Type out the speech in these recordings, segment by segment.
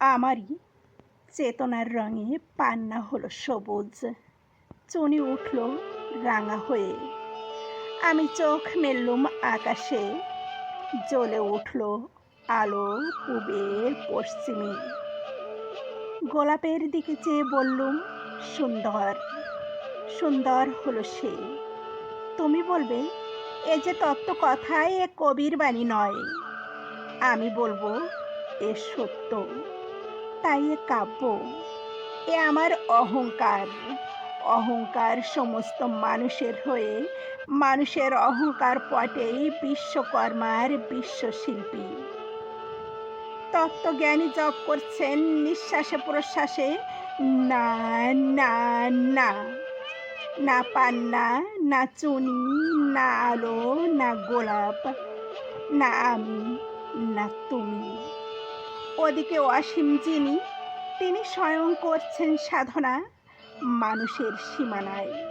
আমারই চেতনার রঙে পান্না হলো সবুজ, চুনি উঠল রাঙা হয়ে। আমি চোখ মেললুম আকাশে, জ্বলে উঠল আলো পূবে পশ্চিমে। গোলাপের দিকে চেয়ে বললুম, সুন্দর। সুন্দর হলো সে। তুমি বলবে, এ যে তত্ত্ব কথায়, এ কবির বাণী নয়। আমি বলবো, এ সত্য। তাই এ কাব্য। এ আমার অহংকার। অহংকার সমস্ত মানুষের হয়ে, মানুষের অহংকার পটেই বিশ্বকর্মার বিশ্বশিল্পী। তত্ত্বজ্ঞানী জপ করছেন নিঃশ্বাসে প্রশ্বাসে, না না না। না পান্না, না চুনি, না আলো, না গোলাপ, না আমি, না তুমি। ওদিকে অসীম যিনি, তিনি স্বয়ং করছেন সাধনা মানুষের সীমানায়।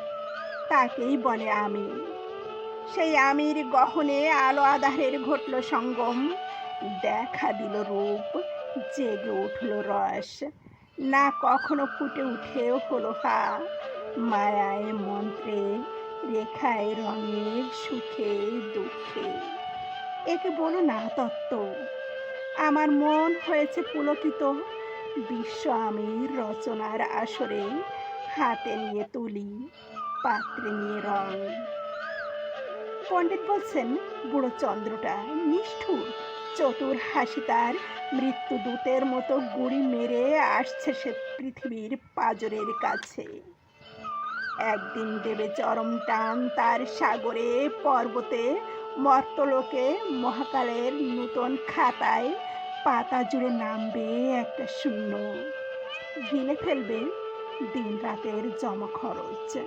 তাকেই বলে আমি। সেই আমির গহনে আলো আধারের ঘটল সঙ্গম। দেখা দিল রূপ, জেগে উঠল রস। না কখনো ফুটে উঠে হলো হা। মায়ায় মন্ত্রে, রেখায় রঙে, সুখে দুঃখে। একে বলো না তত্ত্ব। আমার মন হয়েছে পুলকিত। বিশ্ব আমির রচনার আসরে, হাতে নিয়ে তুলি, পাত্রে নিয়ে রং। পণ্ডিত বলছেন বুড়ো চন্দ্রটা নিষ্ঠুর, চতুর হাসি তার মৃত্যুদূতের মতো গুড়ি মেরে আসছে সে পৃথিবীর পাজরের কাছে। একদিন দেবে চরম টান তার সাগরে, পর্বতে, মর্তলোকে, মহাকালের নূতন খাতায় পাতা জুড়ে নামবে একটা শূন্য। গিলে ফেলবে দিন রাতের জমা খরচ।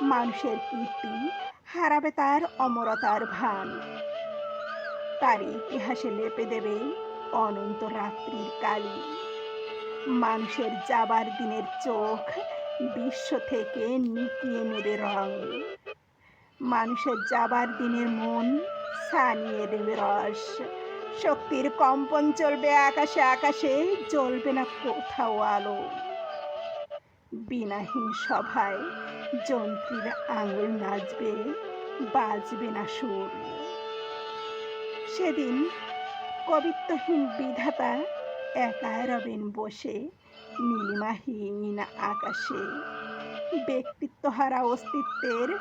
মানুষের কীর্তি হারাবে তার অমরতার ভান। তার ইতিহাসে লেপে দেবে অনন্ত রাত্রির কালি। মানুষের যাবার দিনের চোখ বিশ্ব থেকে নিকিয়ে নেবে রং। মানুষের যাবার দিনের মন ছানিয়ে দেবে রস। শক্তির কম্পন চলবে আকাশে আকাশে, জ্বলবে না কোথাও আলো। বিনাহীন সভায় যন্ত্রীর আঙুল নাচবে, বাজবে না সুর। সেদিন কবিত্বহীন বিধাতা একা রবেন বসে নীলিমাহীন আকাশে। ব্যক্তিত্বহারা অস্তিত্বের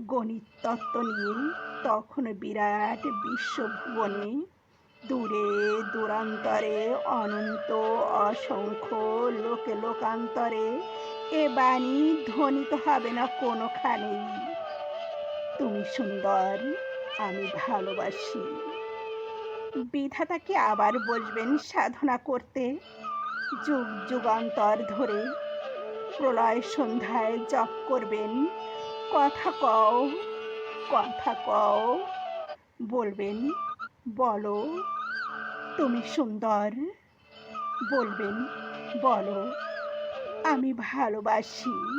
গণিত তত্ত্ব নিয়ে তখন বিরাট বিশ্বভুবনে, দূরে দূরান্তরে, অনন্ত অসংখ্য লোকে লোকান্তরে এ বাণী ধ্বনিত হবে না কোনোখানেই। তুমি সুন্দর, আমি ভালোবাসি। বিধাতাকে আবার বসবেন সাধনা করতে, যুগ যুগান্তর ধরে। প্রলয় সন্ধ্যায় জপ করবেন, কথা কও, কথা কও। বলবেন, বলো তুমি সুন্দর। বলবেন, বলো আমি ভালোবাসি।